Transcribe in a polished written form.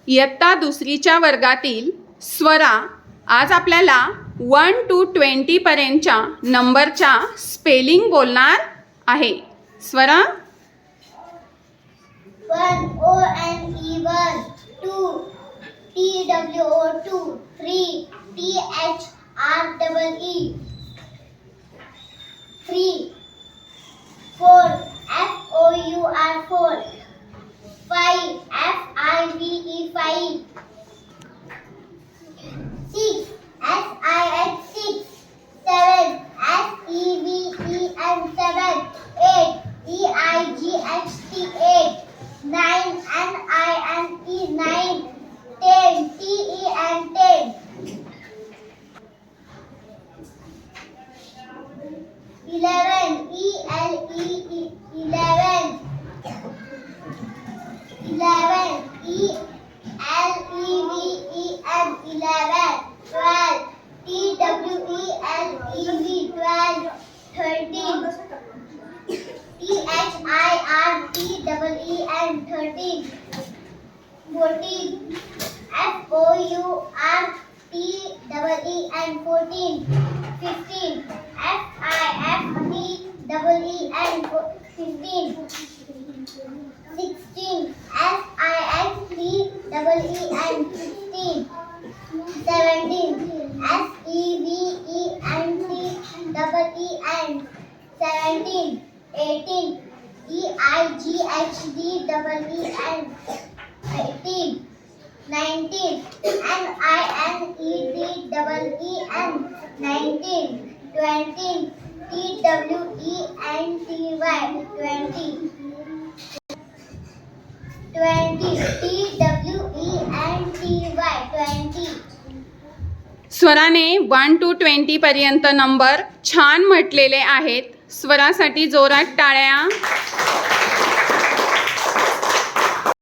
इयत्ता दुसरीच्या वर्गातील स्वरा आज आपल्याला 1 to 20 पर्यंतच्या नंबरच्या स्पेलिंग बोलणार आहे. स्वरा 1 O-N-E 1, 2 T-W-O 2, 3 T-H-R-E-E 3, 4 F-O-U-R 4, 5 F-I-V-E 5, 6 S-I-H 6, 7 S-E-V-E-N 7, 8 E-I-G-H-T 8, 9 N-I-N-E 9, 10 T-E-N 10, 11 E-L-E-E 11, 11 E-L-E-V-E-N 11, 12 T-W-E-L-E-V 12, 13 T-H-I-R-T-E-E-N 13, 14 F-O-U-R-T-E-E-N 14, 15 F-I-F-T-E-E-N 15, 16 S-I-X-T-E-E-N 16, 17 S-E-V-E-N-T-E-E-N 17, 18 E-I-G-H-D-E-E-N 18, 19 N-I-N-E-D-E-E-N 19, 20 T-W-E-N-T-Y 20, 20 T-W-E-N-T-Y 20. स्वराने 1 to 20 पर्यंत नंबर छान म्हटलेले आहेत. स्वरासाठी जोरात टाळ्या.